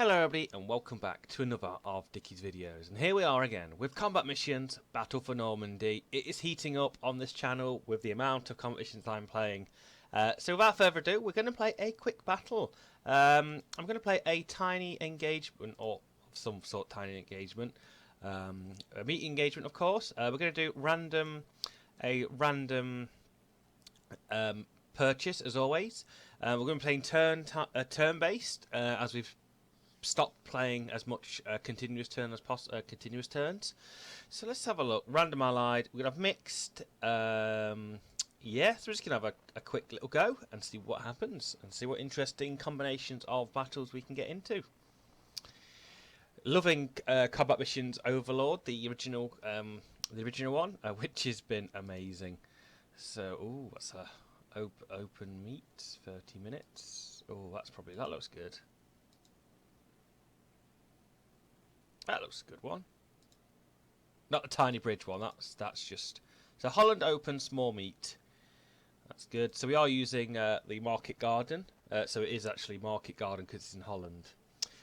Hello everybody and welcome back to another of Dickie's videos, and here we are again with combat missions, Battle for Normandy. It is heating up on this channel with the amount of combat missions I'm playing. So without further ado, we're going to play a quick battle. I'm going to play a tiny engagement, or some sort of tiny engagement. A meeting engagement, of course. We're going to do a random purchase, as always. We're going to be playing turn-based, as we've stopped playing as much continuous turns. So let's have a look. Random allied. We're gonna have mixed. Yeah, so we're just gonna have a quick little go and see what happens and see what interesting combinations of battles we can get into. Loving combat missions Overlord, the original one, which has been amazing. So, ooh, what's a open meet? 30 minutes. Oh, that looks good. That looks a good one. Not the tiny bridge one. That's just so Holland open small meat. That's good. So we are using the Market Garden. So it is actually Market Garden because it's in Holland.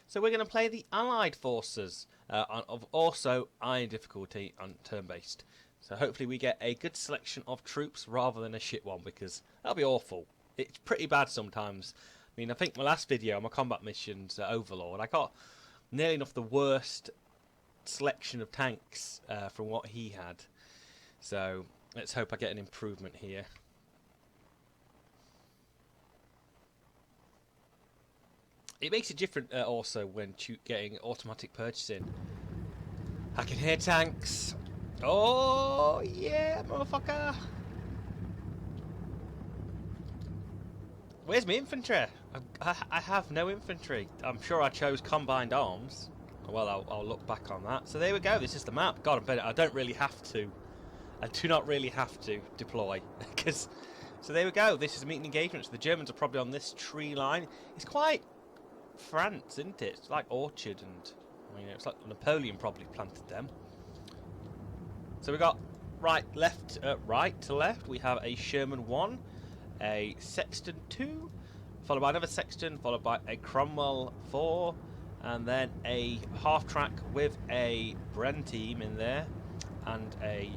So we're going to play the Allied forces of also iron difficulty on turn-based. So hopefully we get a good selection of troops rather than a shit one, because that'll be awful. It's pretty bad sometimes. I mean, I think my last video, my combat missions Overlord, I got nearly enough the worst selection of tanks from what he had. So let's hope I get an improvement here. It makes it different also when getting automatic purchasing. I can hear tanks. Oh yeah, motherfucker! Where's my infantry? I have no infantry. I'm sure I chose combined arms. Well, I'll look back on that. So there we go. This is the map. God, I don't really have to. I do not really have to deploy. So there we go. This is a meeting engagement. So the Germans are probably on this tree line. It's quite France, isn't it? It's like Orchard, and I mean, it's like Napoleon probably planted them. So we got right to left. We have a Sherman 1. A Sexton 2, followed by another Sexton, followed by a Cromwell 4, and then a half-track with a Bren team in there, and a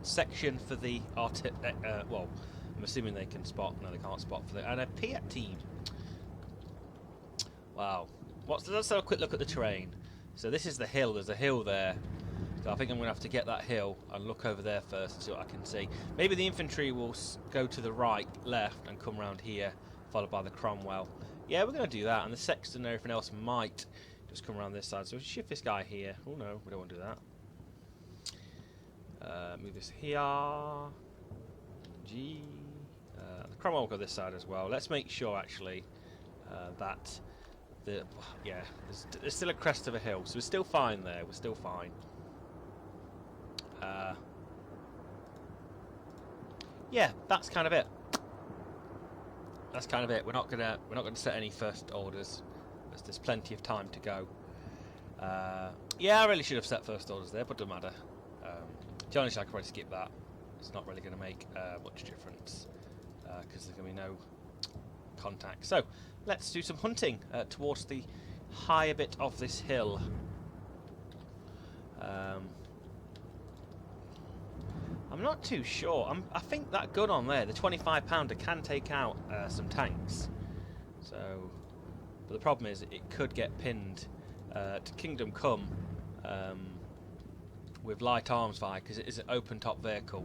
section for the well, I'm assuming they can spot. No, they can't spot for the, and a Piat team. Wow. Let's have a quick look at the terrain. So this is the hill. There's a hill there. So I think I'm going to have to get that hill and look over there first and see what I can see. Maybe the infantry will go to the right, left, and come round here, followed by the Cromwell. Yeah, we're going to do that. And the Sexton and everything else might just come around this side. So we'll shift this guy here. Oh no, we don't want to do that. Move this here. G. The Cromwell will go this side as well. Let's make sure actually that there's still a crest of a hill, so we're still fine there. We're still fine. Yeah, that's kind of it. That's kind of it. We're not gonna set any first orders. There's plenty of time to go. Yeah, I really should have set first orders there, but doesn't matter. To be honest, I could probably skip that. It's not really going to make much difference because there's going to be no contact. So let's do some hunting towards the higher bit of this hill. I'm not too sure. I think that gun on there, the 25-pounder, can take out some tanks. So, but the problem is it could get pinned to Kingdom Come with light arms fire, because it is an open-top vehicle.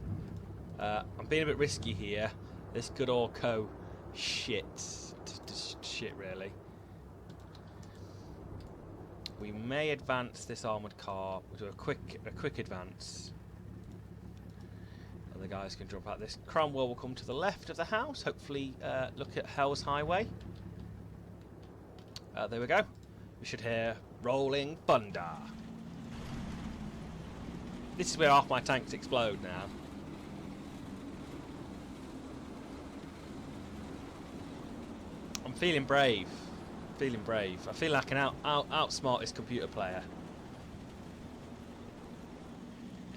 I'm being a bit risky here. This good Orco shit really. We may advance this armoured car. We'll do a quick advance. And the guys can jump out. This Cromwell will come to the left of the house. Hopefully look at Hell's Highway. There we go. We should hear rolling thunder. This is where half my tanks explode now. I'm feeling brave. I feel like I can outsmart this computer player.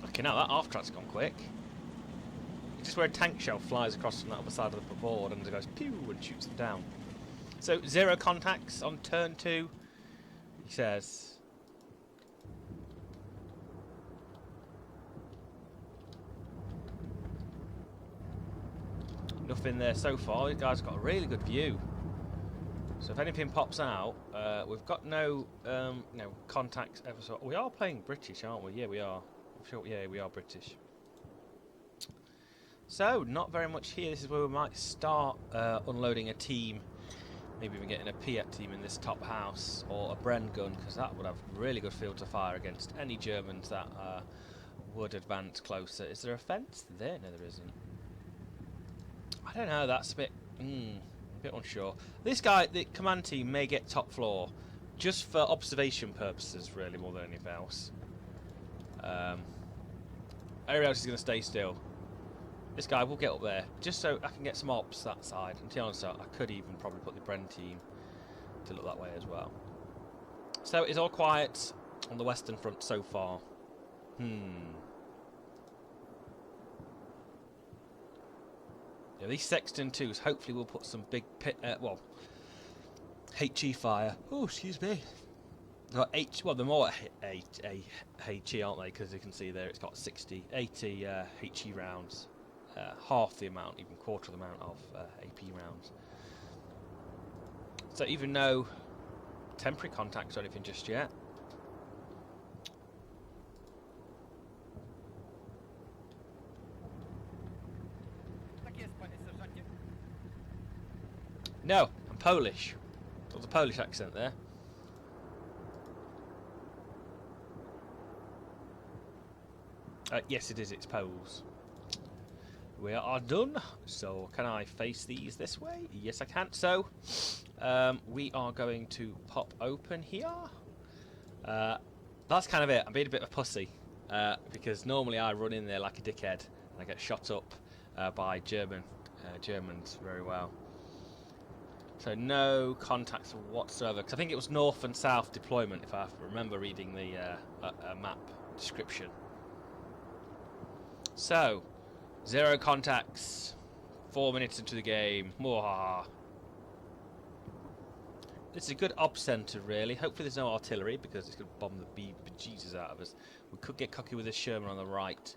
Okay, now that half track's gone quick. It's just where a tank shell flies across from that other side of the board and it goes pew and shoots them down. So 0 contacts on turn 2, he says. Nothing there so far. These guys got a really good view. So if anything pops out, we've got no contacts ever. So we are playing British, aren't we? Yeah, we are. I'm sure. Yeah, we are British. So not very much here. This is where we might start unloading a team. Maybe even getting a Piat team in this top house, or a Bren gun, because that would have really good field to fire against any Germans that would advance closer. Is there a fence there? No, there isn't. I don't know. That's a bit unsure. This guy, the command team, may get top floor, just for observation purposes, really, more than anything else. Everyone else is going to stay still. This guy will get up there, just so I can get some ops that side. And to be honest, I could even probably put the Bren team to look that way as well. So it's all quiet on the western front so far. Yeah, these Sexton 2s hopefully will put some big HE fire. Oh, excuse me. They're more HE, aren't they? Because you can see there it's got 80 HE rounds. Half the amount, even quarter of the amount of AP rounds. So even no temporary contacts or anything just yet. No, I'm Polish. There's a Polish accent there. Yes, it is. It's Poles. We are done. So can I face these this way? Yes, I can. So we are going to pop open here. That's kind of it. I'm being a bit of a pussy because normally I run in there like a dickhead and I get shot up by Germans very well. So no contacts whatsoever, because I think it was north and south deployment, if I remember reading the map description. So, 0 contacts, 4 minutes into the game. Mwah. This is a good op centre, really. Hopefully there's no artillery, because it's going to bomb the bejesus out of us. We could get cocky with a Sherman on the right.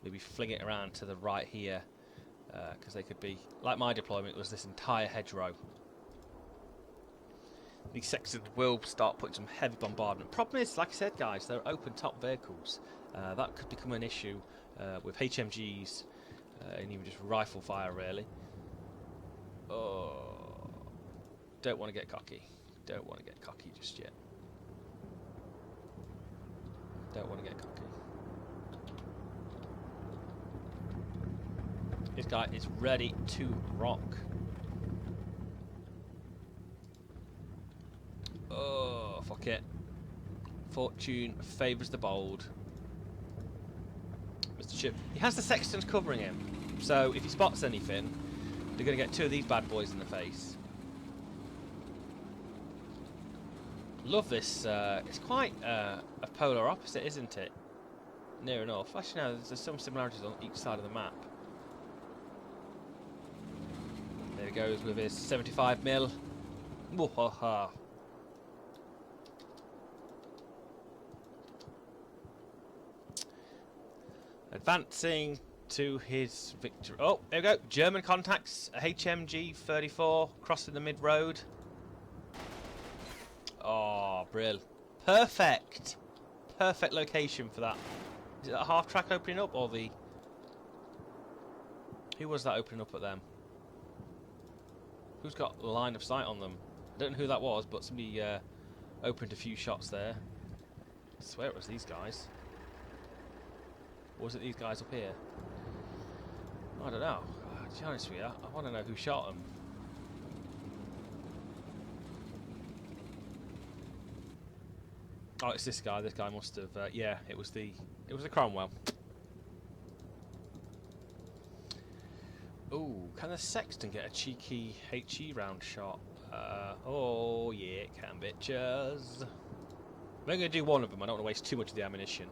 Maybe fling it around to the right here, because they could be... Like my deployment, was this entire hedgerow. These Sextons will start putting some heavy bombardment. Problem is, like I said, guys, they're open top vehicles. That could become an issue with HMGs and even just rifle fire, really. Oh, don't want to get cocky. Don't want to get cocky just yet. Don't want to get cocky. This guy is ready to rock. Oh, fuck it. Fortune favours the bold. Mr. Chip. He has the Sextons covering him. So if he spots anything, they're going to get 2 of these bad boys in the face. Love this. It's quite a polar opposite, isn't it? Near enough. Actually, no, there's some similarities on each side of the map. There he goes with his 75mm. Whoa-ha-ha. Advancing to his victory. Oh, there we go. German contacts. HMG 34 crossing the mid road. Oh, brill. Perfect. Perfect location for that. Is it a half track opening up or the... Who was that opening up at them? Who's got line of sight on them? I don't know who that was, but somebody opened a few shots there. I swear it was these guys. Or was it these guys up here? I don't know. To be honest with you, I want to know who shot them. Oh, it's this guy. This guy must have. Yeah, it was the Cromwell. Ooh, can the Sexton get a cheeky HE round shot? Oh yeah, it can, bitches. I'm only going to do one of them. I don't want to waste too much of the ammunition.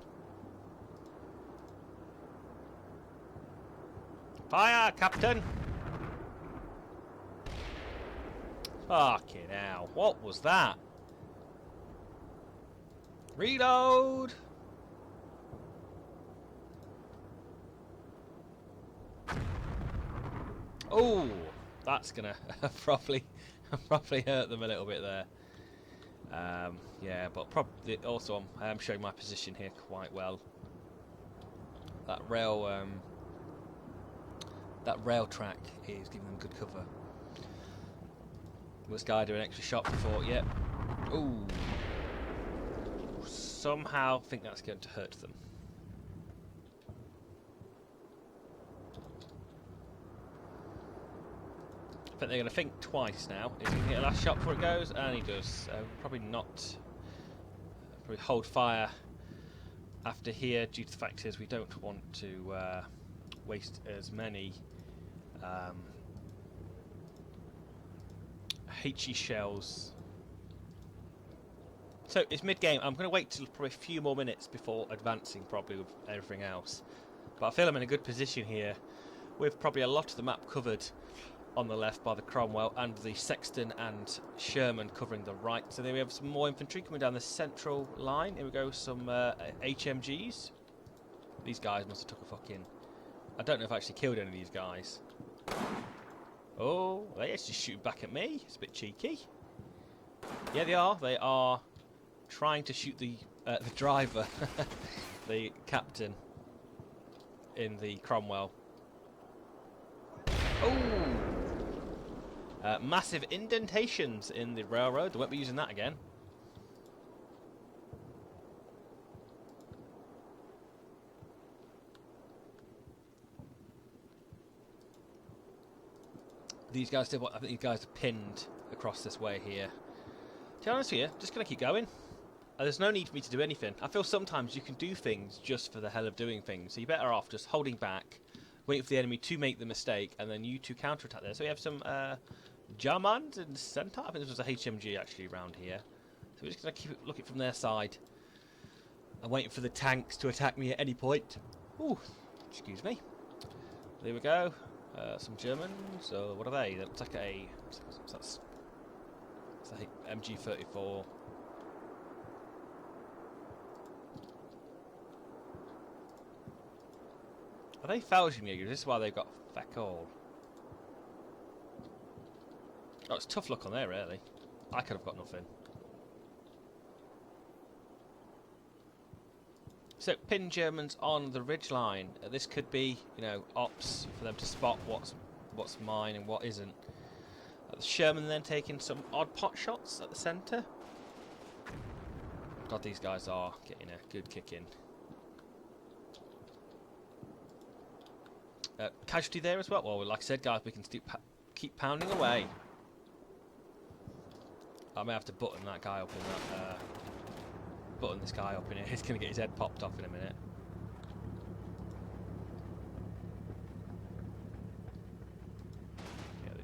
Fire, Captain! Fucking hell. What was that? Reload! Oh, that's gonna probably hurt them a little bit there. Yeah, but probably also I am showing my position here quite well. That rail track is giving them good cover. Will this guy do an extra shot before? Yep. Ooh. Somehow think that's going to hurt them. I think they're going to think twice now. Is he going to get a last shot before it goes? And he does. Probably not. Probably hold fire after here due to the fact is we don't want to waste as many HE shells. So it's mid-game. I'm going to wait till probably a few more minutes before advancing probably with everything else. But I feel I'm in a good position here with probably a lot of the map covered on the left by the Cromwell and the Sexton and Sherman covering the right. So then we have some more infantry coming down the central line. Here we go, some HMGs. These guys must have took a fucking... I don't know if I actually killed any of these guys. Oh, they actually shoot back at me. It's a bit cheeky. Yeah, they are. They are trying to shoot the driver, the captain in the Cromwell. Oh! Massive indentations in the railroad. They won't be using that again. These guys did what? I think these guys are pinned across this way here. To be honest with you, just going to keep going. There's no need for me to do anything. I feel sometimes you can do things just for the hell of doing things. So you're better off just holding back, waiting for the enemy to make the mistake, and then you to counterattack there. So we have some Germans in the centre. I think this was a HMG actually around here. So we're just going to keep looking from their side. I'm waiting for the tanks to attack me at any point. Ooh, excuse me. There we go. Some Germans. What are they? That looks like a... That's MG34. Are they Fallschirmjäger? This is why they've got feck all. Oh, it's tough luck on there, really. I could have got nothing. So, pin Germans on the ridgeline. This could be, you know, ops for them to spot what's mine and what isn't. The Sherman then taking some odd pot shots at the centre. God, these guys are getting a good kick in. Casualty there as well. Well, like I said, guys, we can keep pounding away. I may have to button that guy up in that. Button this guy up in it. He's going to get his head popped off in a minute. Yeah, they're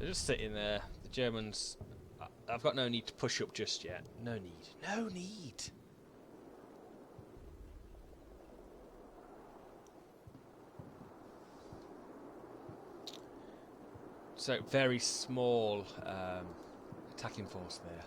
just sitting there. The Germans. I've got no need to push up just yet. No need. No need. So very small attacking force there.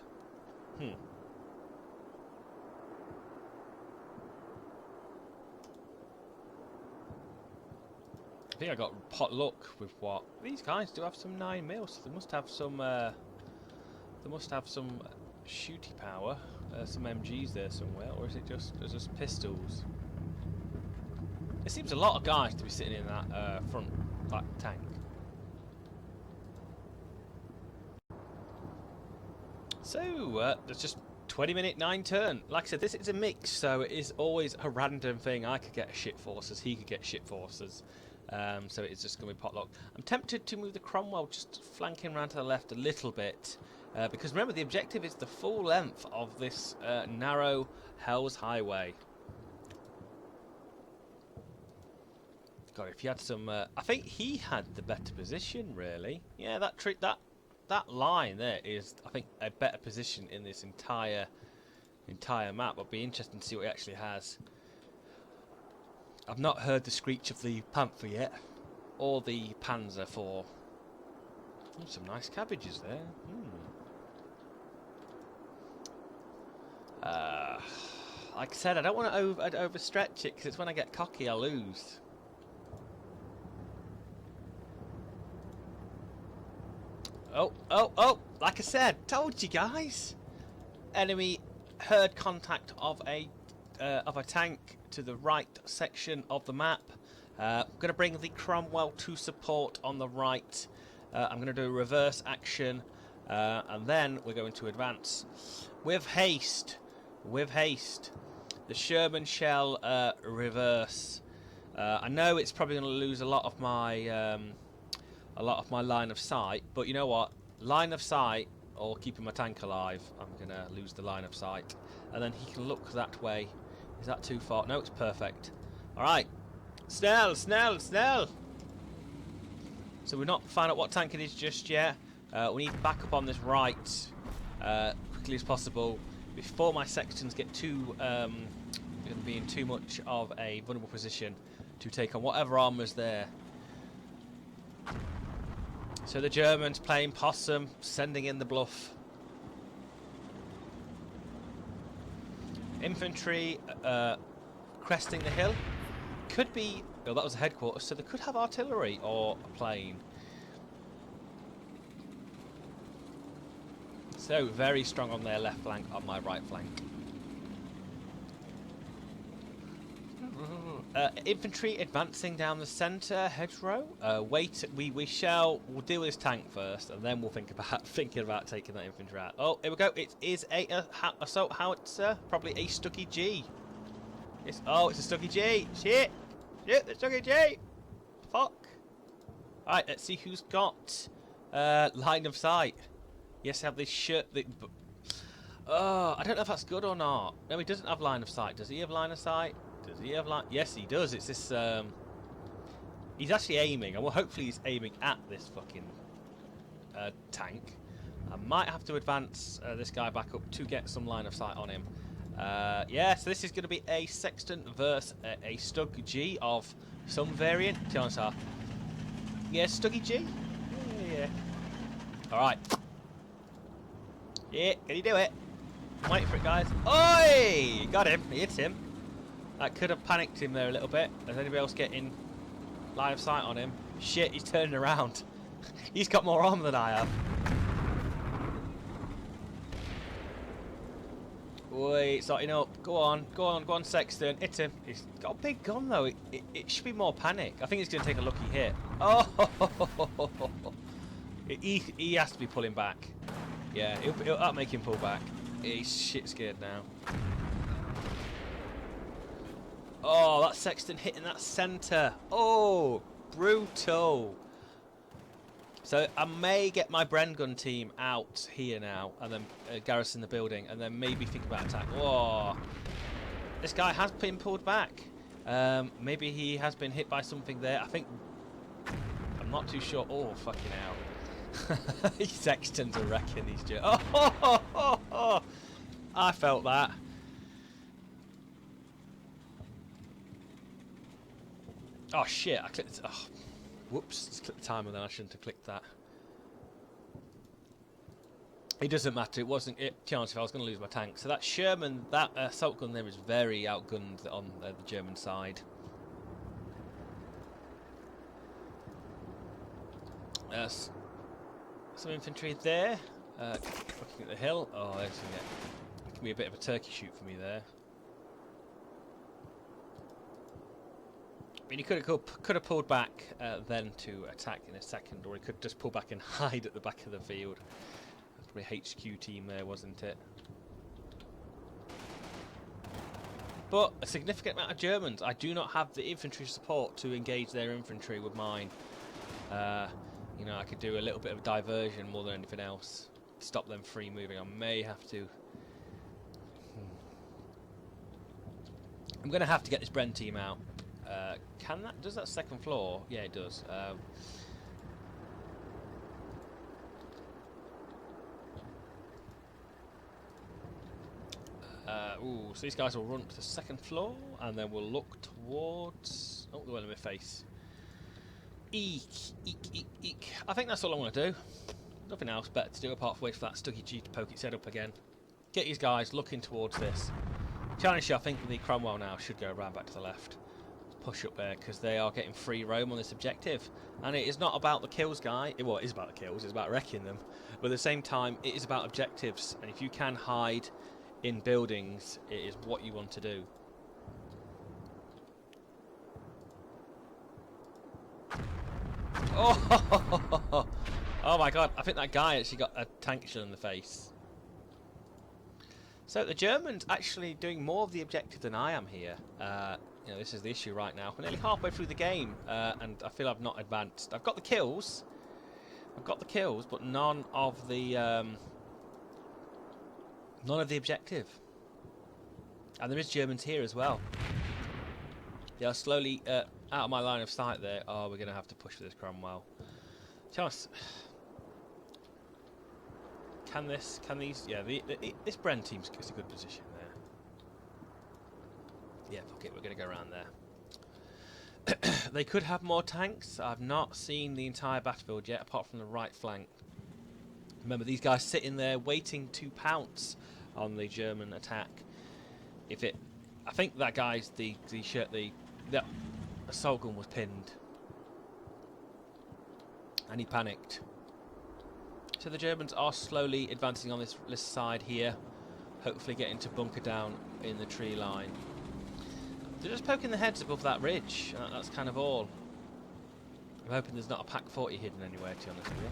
I think I got pot luck with what these guys do have some 9mm, so they must have some. They must have some shooty power. Some MGs there somewhere, or is it just pistols? It seems a lot of guys to be sitting in that front tank. So, there's just 20-minute 9 turn. Like I said, this is a mix, so it is always a random thing. I could get shit forces, he could get shit forces. So it's just going to be potluck. I'm tempted to move the Cromwell just flanking around to the left a little bit. Because remember, the objective is the full length of this narrow Hell's Highway. God, if you had some... I think he had the better position, really. Yeah, that line there is, I think, a better position in this entire map. It'll be interesting to see what he actually has. I've not heard the screech of the Panther yet, or the Panzer IV. Oh, some nice cabbages there. Like I said, I don't want to overstretch it because it's when I get cocky I lose. Oh! Like I said, told you guys. Enemy heard contact of a tank to the right section of the map. I'm going to bring the Cromwell to support on the right. I'm going to do a reverse action, and then we're going to advance with haste. With haste, the Sherman shall reverse. I know it's probably going to lose a lot of my line of sight, but you know what? Line of sight or keeping my tank alive, I'm going to lose the line of sight. And then he can look that way. Is that too far? No, it's perfect. Alright. Snell! So we're not found out what tank it is just yet. We need backup on this right quickly as possible before my sextons get too going to be in too much of a vulnerable position to take on whatever armour's there. So the Germans playing possum, sending in the bluff. Infantry cresting the hill. Could be... Oh, that was the headquarters, so they could have artillery or a plane. So, very strong on their left flank, on my right flank. Infantry advancing down the centre hedgerow. Wait, we'll deal with this tank first, and then we'll think about taking that infantry out. Oh, here we go. It is a assault howitzer, probably a Stucky G. It's a Stucky G. Shit, the Stucky G. Fuck. All right, let's see who's got line of sight. Yes, I have this shirt. Oh, I don't know if that's good or not. No, he doesn't have line of sight. Does he have line of sight? Does he have line? Yes, he does. It's this. He's actually aiming, and well, hopefully he's aiming at this fucking tank. I might have to advance this guy back up to get some line of sight on him. Yeah, so this is going to be a Sexton versus a Stug G of some variant. Chances are. Yeah, Stuggy G. Yeah. All right. Yeah, can you do it? I'm waiting for it, guys. Oi! Got him. He hit him. That could have panicked him there a little bit. Is anybody else getting line of sight on him? Shit, he's turning around. He's got more armor than I have. Wait, starting up. Go on, Sexton. Hit him. He's got a big gun, though. It should be more panic. I think he's going to take a lucky hit. Oh! He has to be pulling back. Yeah, that'll make him pull back. He's shit scared now. Oh, that Sexton hitting that centre. Oh, brutal. So I may get my Bren gun team out here now and then garrison the building and then maybe think about attack. Whoa. This guy has been pulled back. Maybe he has been hit by something there. I think... I'm not too sure. Oh, fucking hell. Sexton's a wrecking these Germans. Oh, I felt that. Oh shit, I clicked. Oh, whoops, just clicked the timer then. I shouldn't have clicked that. It doesn't matter. It wasn't chance if I was going to lose my tank. So that Sherman, that assault gun there is very outgunned on the German side. Some infantry there. Looking at the hill. Oh, there's it can be a bit of a turkey shoot for me there. I mean, he could have pulled back then to attack in a second, or he could just pull back and hide at the back of the field. That's probably HQ team there, wasn't it? But a significant amount of Germans. I do not have the infantry support to engage their infantry with mine. You know, I could do a little bit of diversion more than anything else. Stop them free moving. I may have to. I'm going to have to get this Bren team out. Does that second floor? Yeah, it does. So these guys will run to the second floor, and then we'll look towards... Oh, the one in my face. Eek, eek, eek, eek. I think that's all I want to do. Nothing else better to do apart from wait for that Stuggy G to poke its head up again. Get these guys looking towards this. Challenge, I think the Cromwell now should go around back to the left. Push up there because they are getting free roam on this objective. And it is not about the kills, guy. Well, it is about the kills, it's about wrecking them. But at the same time, it is about objectives. And if you can hide in buildings, it is what you want to do. Oh, oh my god, I think that guy actually got a tank shell in the face. So the Germans actually doing more of the objective than I am here. You know, this is the issue right now. We're nearly halfway through the game, and I feel I've not advanced. I've got the kills. But none of the objective. And there is Germans here as well. They are slowly out of my line of sight there. Oh, we're going to have to push for this Cromwell. Chance. Can these... Yeah, this Bren team's a good position there. Yeah, fuck it, we're going to go around there. They could have more tanks. I've not seen the entire battlefield yet, apart from the right flank. Remember, these guys sitting there waiting to pounce on the German attack. If it... I think that guy's the assault gun was pinned. And he panicked. So the Germans are slowly advancing on this side here. Hopefully getting to bunker down in the tree line. They're just poking their heads above that ridge. That's kind of all. I'm hoping there's not a Pack 40 hidden anywhere, to be honest with you.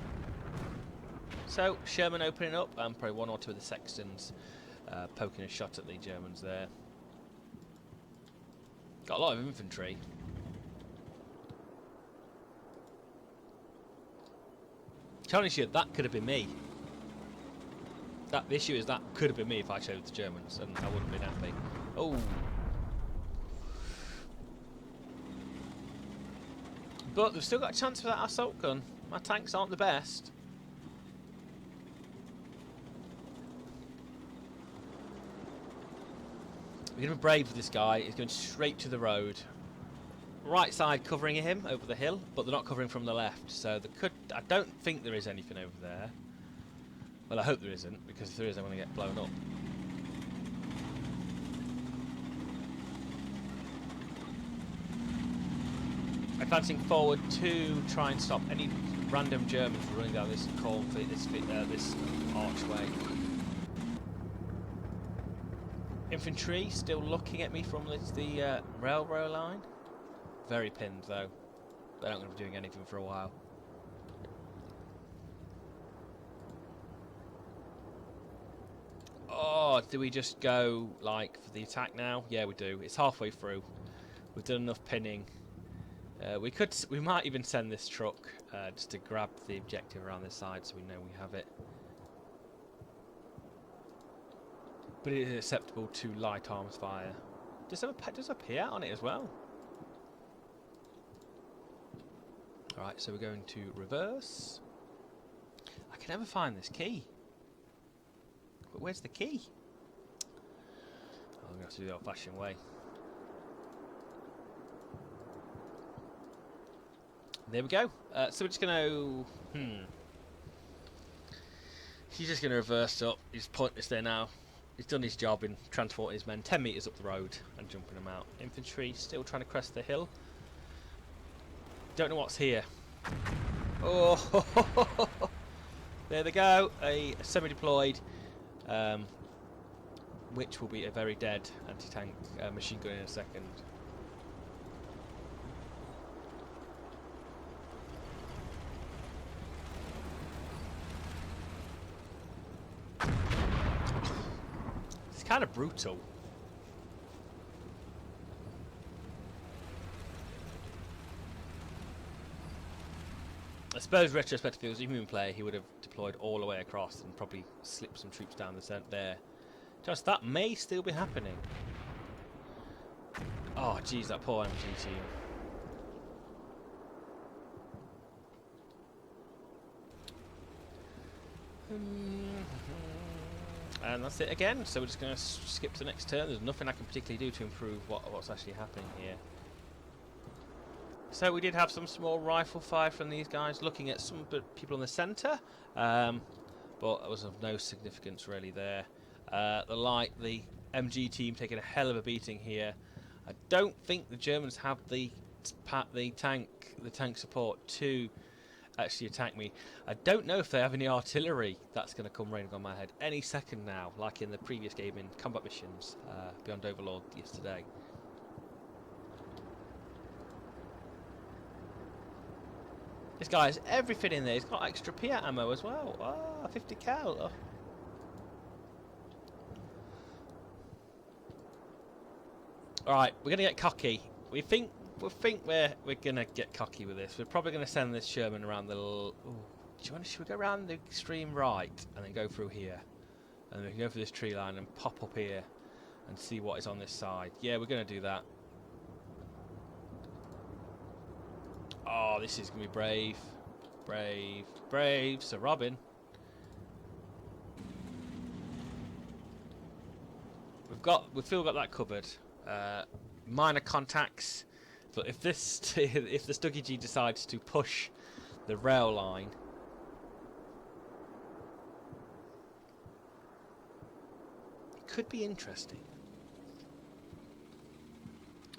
So, Sherman opening up, and probably one or two of the Sextons poking a shot at the Germans there. Got a lot of infantry. Challenge you, that could have been me. The issue is that could have been me if I chose the Germans, and I wouldn't have been happy. Oh. But they've still got a chance for that assault gun. My tanks aren't the best. We're going to be brave with this guy. He's going straight to the road. Right side covering him over the hill, but they're not covering from the left. So there could... I don't think there is anything over there. Well, I hope there isn't, because if there is, I'm going to get blown up. Advancing forward to try and stop any random Germans running down this this archway. Infantry still looking at me from the railroad line. Very pinned though. They're not going to be doing anything for a while. Oh, do we just go like for the attack now? Yeah, we do. It's halfway through. We've done enough pinning. We might even send this truck just to grab the objective around this side, so we know we have it. But it is acceptable to light arms fire. Does a P out on it as well? Alright, so we're going to reverse. I can never find this key. But where's the key? I'm going to have to do the old-fashioned way. There we go. So we're just going to... He's just going to reverse up. He's pointless there now. He's done his job in transporting his men 10 metres up the road and jumping them out. Infantry still trying to crest the hill. Don't know what's here. Oh, there they go. A semi-deployed, which will be a very dead anti-tank machine gun in a second. It's kind of brutal. I suppose retrospectively, if it was a human player, he would have deployed all the way across and probably slipped some troops down the centre there. Just that may still be happening. Oh, jeez, that poor MG team. And that's it again. So we're just going to skip to the next turn. There's nothing I can particularly do to improve what's actually happening here. So we did have some small rifle fire from these guys, looking at some people in the centre, but it was of no significance really there. The MG team taking a hell of a beating here. I don't think the Germans have the tank support to actually attack me. I don't know if they have any artillery that's going to come raining on my head any second now, like in the previous game in combat missions Beyond Overlord yesterday. This guy has everything in there. He's got extra Piat ammo as well. Ah, 50 cal. Oh. Alright, we're going to get cocky. We think we're going to get cocky with this. We're probably going to send this Sherman around the... should we go around the extreme right and then go through here? And then we can go through this tree line and pop up here and see what is on this side. Yeah, we're going to do that. Oh, this is going to be brave. Brave. Brave. Sir Robin. We've still got that covered. Minor contacts. But if the Stuggy G decides to push the rail line, it could be interesting.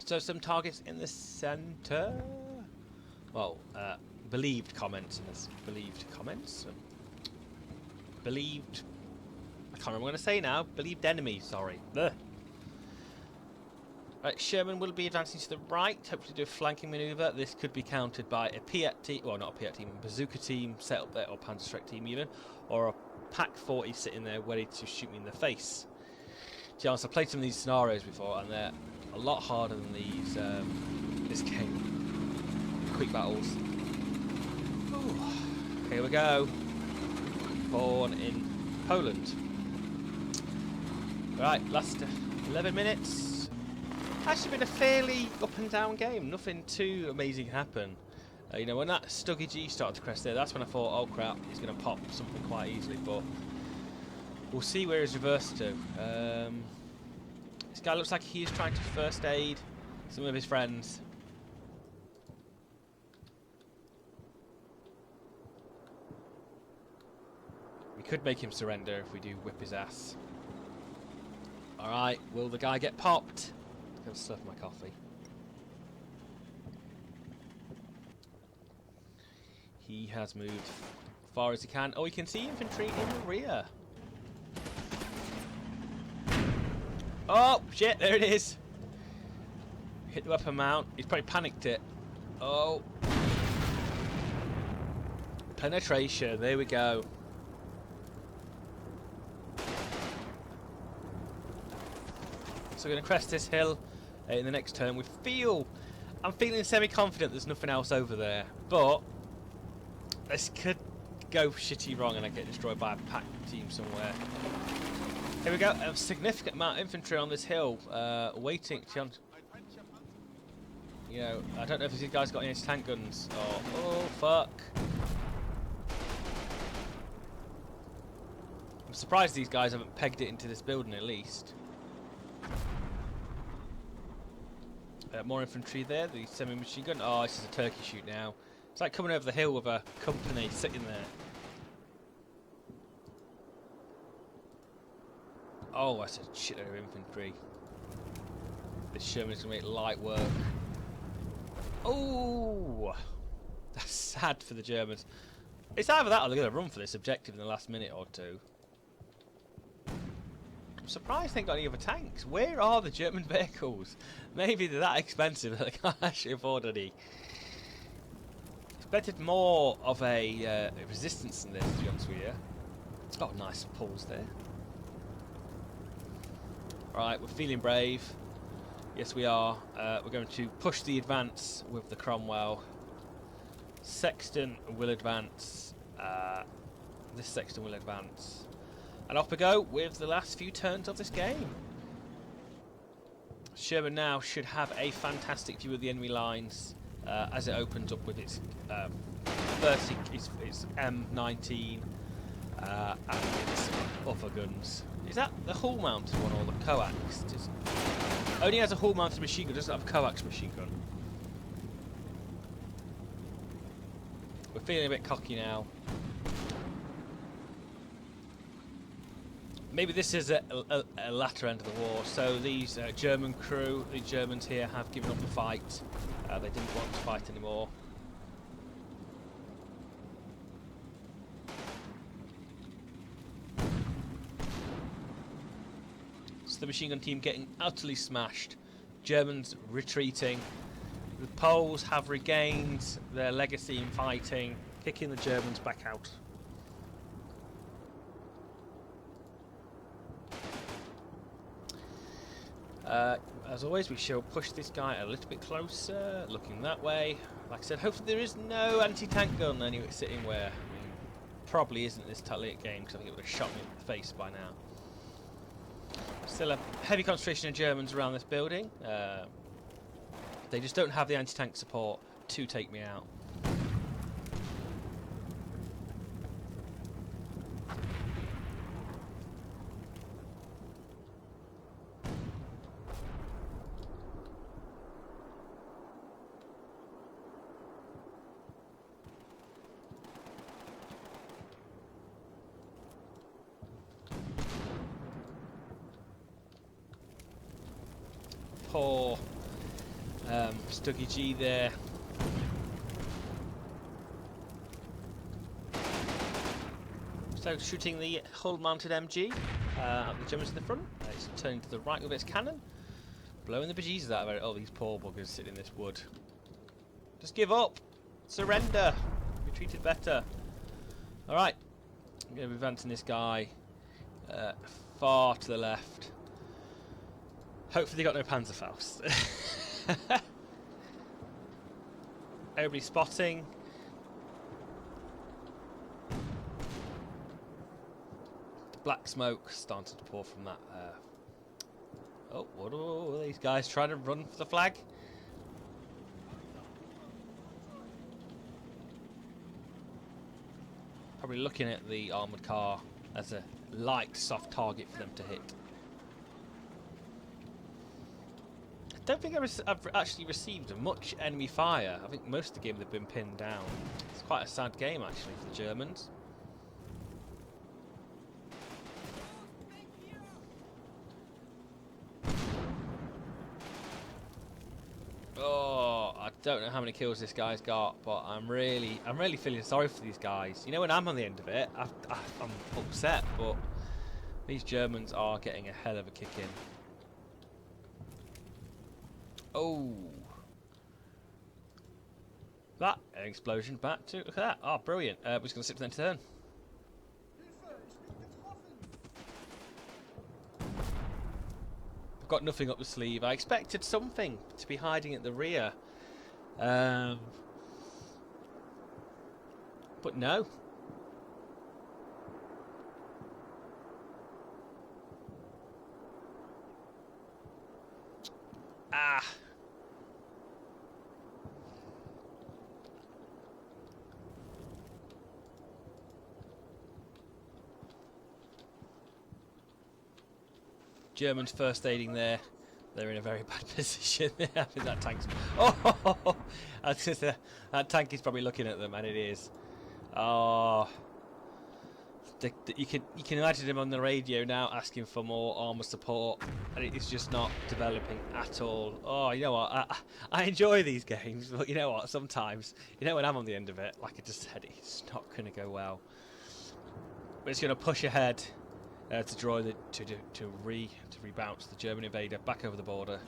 So some targets in the centre. Well, believed comments, and there's believed comments. Believed... I can't remember what I'm going to say now. Believed enemies, sorry. Ugh. Right, Sherman will be advancing to the right, hopefully do a flanking manoeuvre. This could be countered by a Piat team, well not a Piat team, a bazooka team set up there, or Panzerschreck team even, or a Pack 40 sitting there ready to shoot me in the face. To be honest, I've played some of these scenarios before, and they're a lot harder than these, this game. Quick battles. Ooh. Here we go. Born in Poland. Right, last 11 minutes. Actually been a fairly up and down game. Nothing too amazing happened. You know, when that Stuggy G started to crest there, that's when I thought, oh crap, he's going to pop something quite easily. But we'll see where he's reversed to. This guy looks like he's trying to first aid some of his friends. We could make him surrender if we do whip his ass. Alright, will the guy get popped? I'm going to slurp my coffee. He has moved as far as he can. Oh, you can see infantry in the rear. Oh, shit, there it is. Hit the weapon mount. He's probably panicked it. Oh. Penetration, there we go. So we're going to crest this hill in the next turn. I'm feeling semi-confident there's nothing else over there. But this could go shitty wrong and I get destroyed by a pack team somewhere. Here we go. A significant amount of infantry on this hill, waiting. You know, I don't know if these guys got any tank guns. Oh, fuck. I'm surprised these guys haven't pegged it into this building at least. More infantry there, the semi-machine gun. Oh, this is a turkey shoot now. It's like coming over the hill with a company sitting there. Oh, that's a shitload of infantry. This Sherman's going to make light work. Oh! That's sad for the Germans. It's either that or they're going to run for this objective in the last minute or two. I'm surprised they ain't got any other tanks. Where are the German vehicles? Maybe they're that expensive that they can't actually afford any. Expected more of a resistance than this, to be honest with you. Oh, nice pulls there. Right, we're feeling brave. Yes, we are. We're going to push the advance with the Cromwell. Sexton will advance. This Sexton will advance. And off we go with the last few turns of this game. Sherman now should have a fantastic view of the enemy lines as it opens up with its its M19 and its other guns. Is that the hull-mounted one or the coax? Only has a hull-mounted machine gun, doesn't have a coax machine gun. We're feeling a bit cocky now. Maybe this is a latter end of the war. So these German crew, the Germans here, have given up the fight. They didn't want to fight anymore. So the machine gun team getting utterly smashed. Germans retreating. The Poles have regained their legacy in fighting, kicking the Germans back out. As always, we shall push this guy a little bit closer, looking that way. Like I said, hopefully there is no anti-tank gun anywhere sitting where. I mean, probably isn't this late game, because I think it would have shot me in the face by now. Still a heavy concentration of Germans around this building. They just don't have the anti-tank support to take me out. Poor Stuggy G there. So shooting the hull-mounted MG at the Germans in the front. It's turning to the right with its cannon, blowing the bejesus out of it. Oh, these poor buggers sitting in this wood. Just give up, surrender, be treated better. All right, I'm going to be advancing this guy far to the left. Hopefully they got no Panzerfaust. Everybody spotting. The black smoke starting to pour from that. Oh, what are these guys trying to run for the flag? Probably looking at the armoured car as a light, soft target for them to hit. I don't think I've actually received much enemy fire. I think most of the game they've been pinned down. It's quite a sad game actually for the Germans. Oh, I don't know how many kills this guy's got, but I'm really feeling sorry for these guys. You know, when I'm on the end of it, I'm upset, but these Germans are getting a hell of a kick in. Oh, that an explosion back to, look at that. Oh, brilliant. We're just going to sit for the turn. I've got nothing up the sleeve. I expected something to be hiding at the rear, but no. Ah. Germans first aiding there. They're in a very bad position. I think that tank's... Oh! That tank is probably looking at them, and it is. Oh... You can imagine him on the radio now asking for more armour support, and it's just not developing at all. Oh, you know what? I enjoy these games, but you know what? Sometimes, you know, when I'm on the end of it, like I just said, it's not going to go well. But it's going to push ahead to draw the to rebounce the German invader back over the border.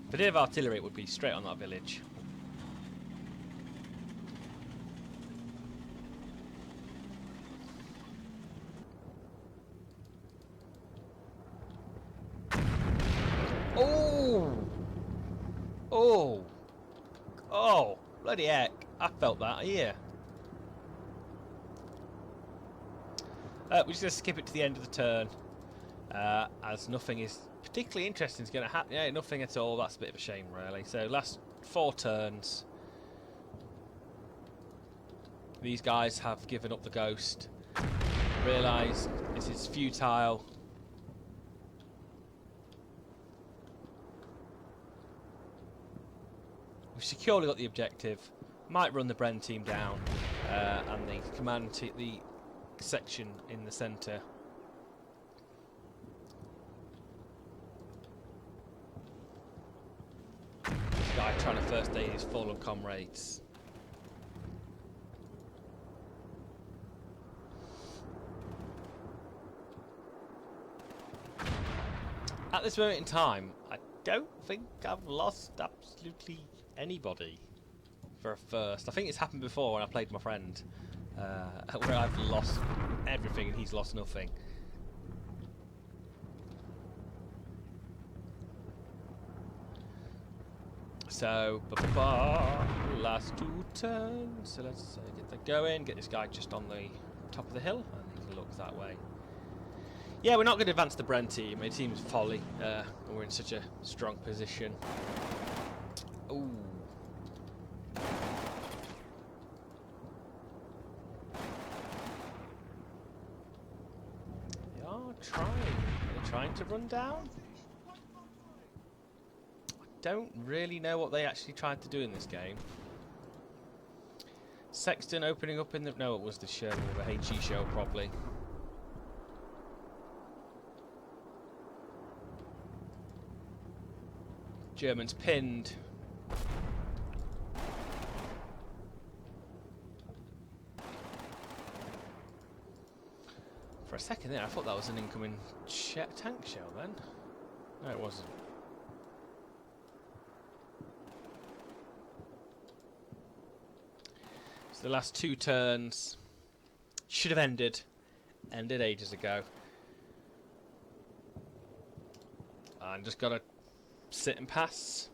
If I did have artillery, it would be straight on that village. Oh, bloody heck. I felt that here. We're just going to skip it to the end of the turn, as nothing is particularly interesting is going to happen. Yeah, nothing at all. That's a bit of a shame, really. So, last 4 turns. These guys have given up the ghost. Realised this is futile. We've securely got the objective. Might run the Bren team down, and the the section in the centre. This guy trying to first aid his fallen comrades. At this moment in time, I don't think I've lost absolutely anybody for a first. I think it's happened before when I played my friend, where I've lost everything and he's lost nothing. So, last 2 turns. So let's get that going. Get this guy just on the top of the hill, and he looks that way. Yeah, we're not going to advance the Bren team. It seems folly. We're in such a strong position. Ooh. They are trying. They're trying to run down. I don't really know what they actually tried to do in this game. Sexton opening up in the... No, it was the show, the HE show, probably. Germans pinned. For a second there, I thought that was an incoming tank shell then. No, it wasn't. So the last 2 turns should have ended ages ago. And just got to sit and pass.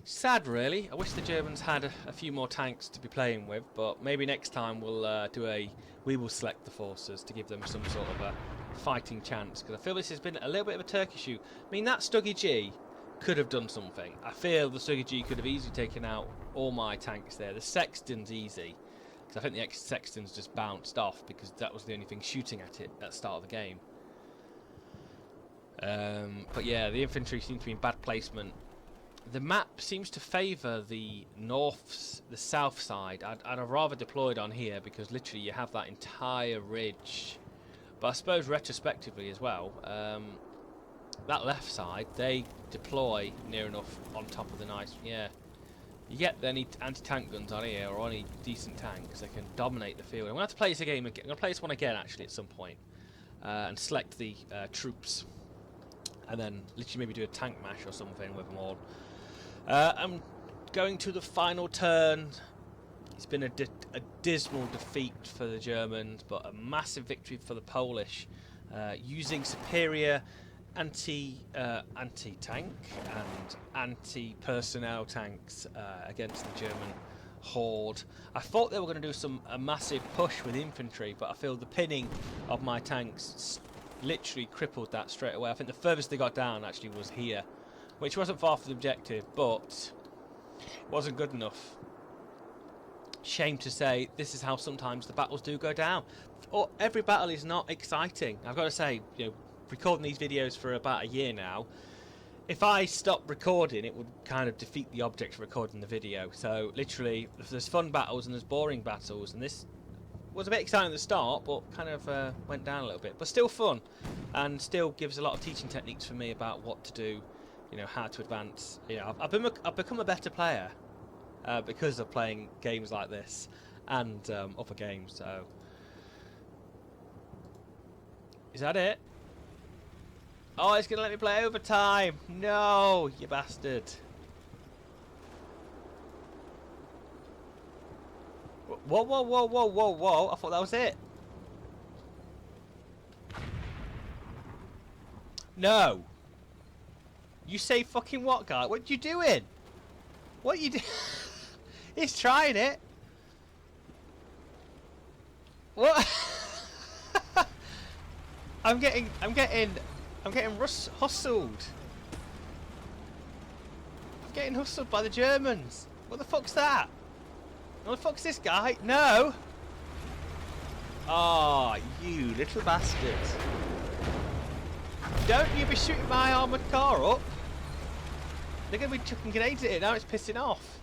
Sad, really. I wish the Germans had a few more tanks to be playing with, but maybe next time we will select the forces to give them some sort of a fighting chance, because I feel this has been a little bit of a turkey shoot. I mean, that Stuggy G could have done something. I feel the Stuggy G could have easily taken out all my tanks there. The Sexton's easy, because I think the Sexton's just bounced off, because that was the only thing shooting at it at the start of the game. But yeah, the infantry seem to be in bad placement. The map seems to favour the south side. I'd have rather deployed on here, because literally you have that entire ridge. But I suppose retrospectively as well, that left side, they deploy near enough on top of the nice... Yeah, you get any anti-tank guns on here, or any decent tanks, they can dominate the field. I'm going to have to play this game again. I'm going to play this one again, actually, at some point. And select the troops. And then literally maybe do a tank mash or something with them all. I'm going to the final turn. It's been a dismal defeat for the Germans, but a massive victory for the Polish, using superior anti-tank and anti-personnel tanks against the German horde. I thought they were going to do a massive push with infantry, but I feel the pinning of my tanks literally crippled that straight away. I think the furthest they got down actually was here, which wasn't far from the objective, but it wasn't good enough. Shame to say, this is how sometimes the battles do go down. Or every battle is not exciting. I've got to say, you know, recording these videos for about a year now, if I stopped recording, it would kind of defeat the object of recording the video. So literally, there's fun battles and there's boring battles, and this was a bit exciting at the start, but kind of went down a little bit. But still fun, and still gives a lot of teaching techniques for me about what to do, you know, how to advance. You know, I've become a better player because of playing games like this and other games. So, is that it? Oh, it's gonna let me play overtime. No, you bastard. Whoa, whoa, whoa, whoa, whoa, whoa. I thought that was it. No. You say fucking what, guy? What you doing? What you do? He's trying it. What? I'm getting hustled. I'm getting hustled by the Germans. What the fuck's that? What the fuck's this guy? No! Oh, you little bastard. Don't you be shooting my armoured car up. They're going to be chucking grenades at it now, it's pissing off.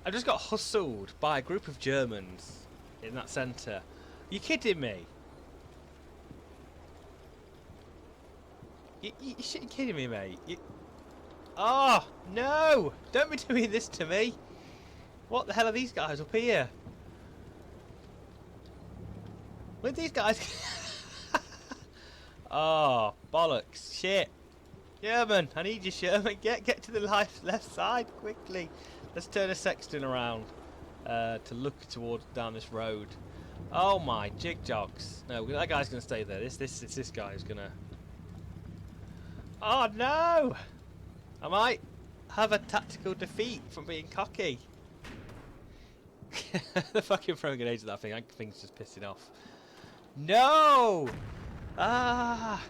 I just got hustled by a group of Germans in that centre. You kidding me? You shouldn't kidding me, mate. Oh, no! Don't be doing this to me! What the hell are these guys up here? Where'd these guys... Oh, bollocks. Shit. Sherman, I need you, Sherman. Get to the left side quickly. Let's turn a sexton around to look towards down this road. Oh my jig jogs. No, that guy's going to stay there. This guy who's going to... Oh no! I might have a tactical defeat from being cocky. The fucking throwing grenades at that thing. That thing's just pissing off. No! Ah!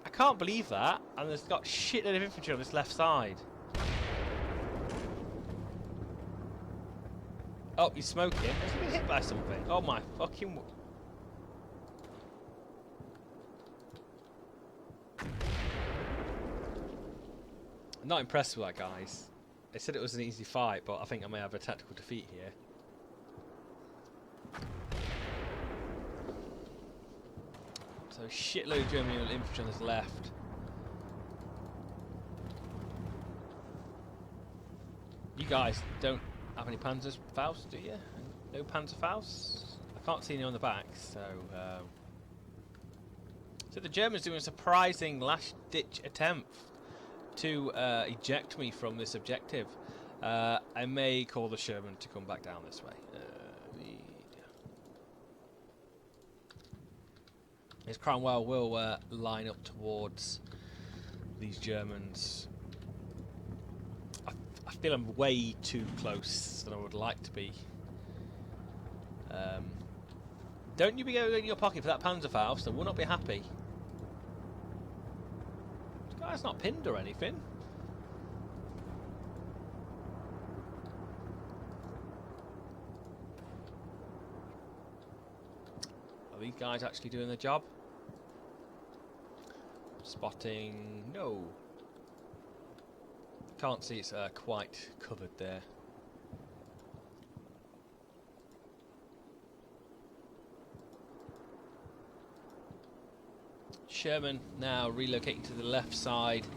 I can't believe that. And there's got shitload of infantry on this left side. Oh, he's smoking. Has he been hit by something? Oh my fucking... I'm not impressed with that, guys. They said it was an easy fight, but I think I may have a tactical defeat here. So shitload of German infantry on this left. You guys don't have any Panzerfaust, do you? No Panzerfaust? I can't see any on the back, so... So the Germans doing a surprising last-ditch attempt to eject me from this objective. I may call the Sherman to come back down this way. His Cromwell will line up towards these Germans. I feel I'm way too close than I would like to be. Don't you be going in your pocket for that Panzerfaust, I will not be happy. This guy's not pinned or anything. Are these guys actually doing their job? Spotting... no. Can't see it's quite covered there. Sherman now relocating to the left side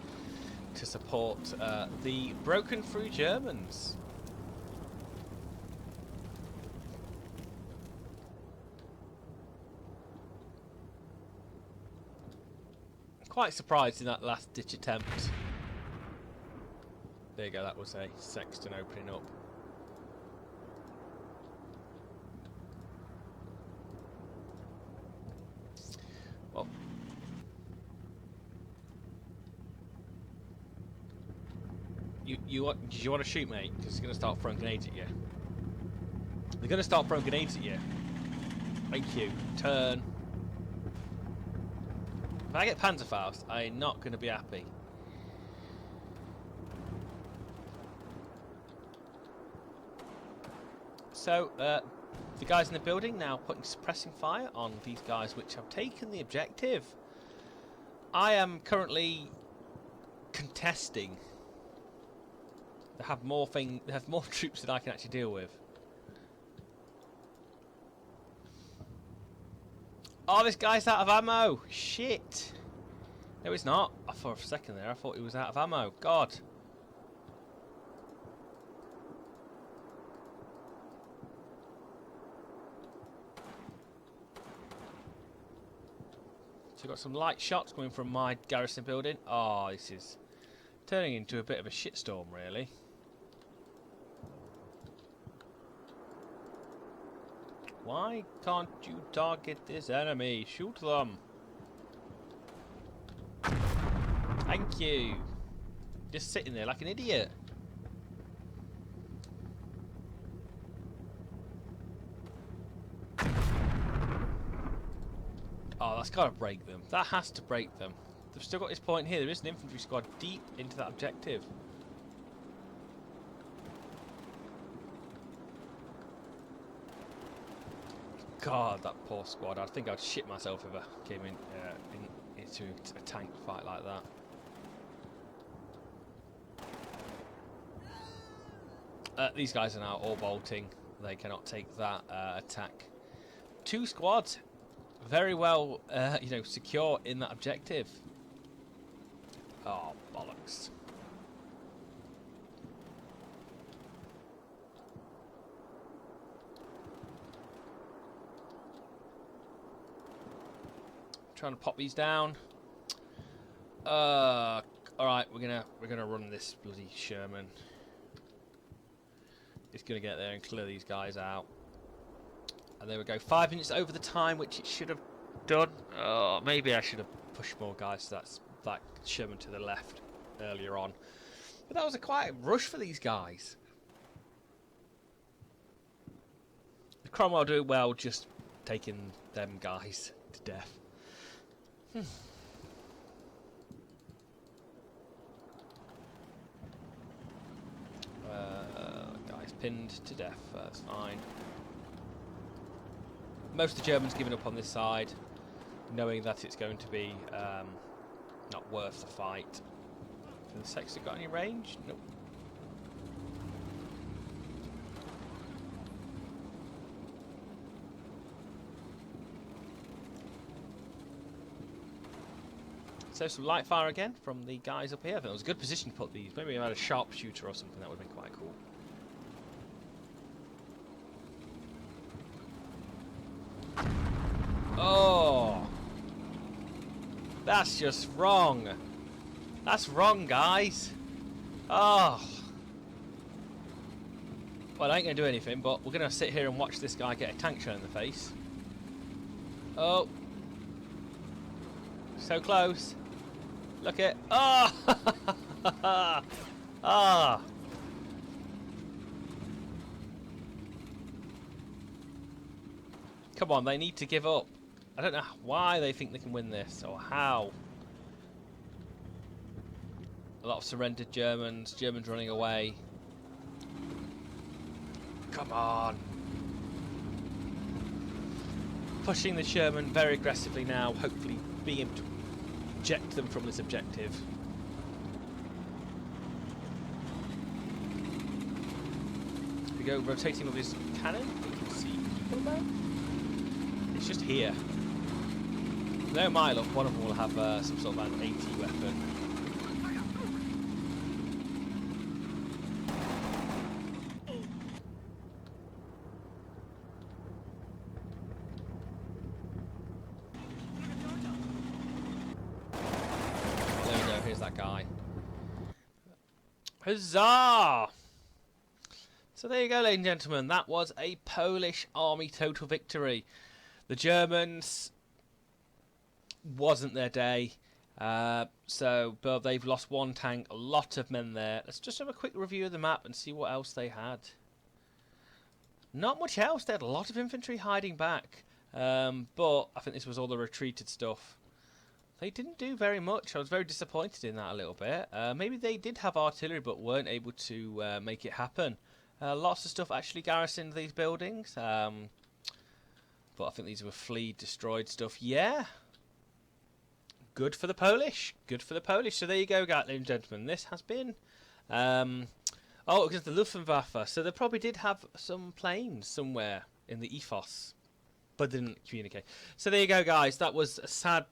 to support the broken through Germans. Quite surprised in that last ditch attempt. There you go, that was a sexton opening up. Well, do you want to shoot, mate? Because he's going to start throwing grenades at you. They're going to start throwing grenades at you. Thank you. Turn. If I get Panzerfaust, I'm not going to be happy. So, the guys in the building now putting suppressing fire on these guys which have taken the objective. I am currently contesting. They have more troops than I can actually deal with. Oh, this guy's out of ammo! Shit! No, he's not. For a second there, I thought he was out of ammo. God. So we've got some light shots coming from my garrison building. Oh, this is turning into a bit of a shitstorm, really. Why can't you target this enemy? Shoot them. Thank you. Just sitting there like an idiot. Oh, that's got to break them. That has to break them. They've still got this point here. There is an infantry squad deep into that objective. God, that poor squad. I think I'd shit myself if I came into a tank fight like that. These guys are now all bolting. They cannot take that attack. 2 squads, very well, you know, secure in that objective. Oh, bollocks. Trying to pop these down. All right, we're gonna run this bloody Sherman. It's gonna get there and clear these guys out. And there we go. 5 minutes over the time, which it should have done. Oh, maybe I should have pushed more guys. So that's that Sherman to the left earlier on. But that was a quiet rush for these guys. The Cromwell do well just taking them guys to death. Guys pinned to death. That's fine. Most of the Germans giving up on this side, knowing that it's going to be not worth the fight. Have the Saxons got any range? Nope. So some light fire again from the guys up here. I think it was a good position to put these. Maybe we had a sharpshooter or something. That would have been quite cool. Oh, that's just wrong. That's wrong, guys. Oh. Well, I ain't going to do anything, but we're going to sit here and watch this guy get a tank shot in the face. Oh. So close. Look at... Oh! Ah! Come on, they need to give up. I don't know why they think they can win this, or how. A lot of surrendered Germans. Germans running away. Come on. Pushing the Sherman very aggressively now, hopefully being able to eject them from this objective. Here we go, rotating with his cannon. You can see people there. It's just here. No, my luck, one of them will have some sort of an AT weapon. That guy. Huzzah! So there you go, ladies and gentlemen. That was a Polish army total victory. The Germans wasn't their day. But they've lost 1 tank, a lot of men there. Let's just have a quick review of the map and see what else they had. Not much else. They had a lot of infantry hiding back. But I think this was all the retreated stuff. They didn't do very much. I was very disappointed in that a little bit. Maybe they did have artillery but weren't able to make it happen. Lots of stuff actually garrisoned these buildings. But I think these were fleet destroyed stuff. Yeah. Good for the Polish. Good for the Polish. So there you go, ladies and gentlemen. This has been... oh, because the Luftwaffe. So they probably did have some planes somewhere in the ethos, but didn't communicate. So there you go, guys. That was a sad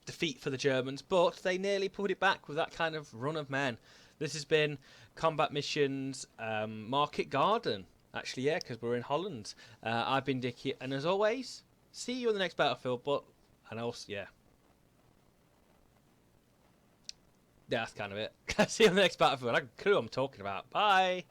defeat for the Germans, but they nearly put it back with that kind of run of men. This has been Combat Missions Market Garden. Actually, yeah, because we're in Holland. I've been Dickie, and as always, see you on the next battlefield. And also, yeah, that's kind of it. See you on the next battlefield. I can clue what I'm talking about. Bye.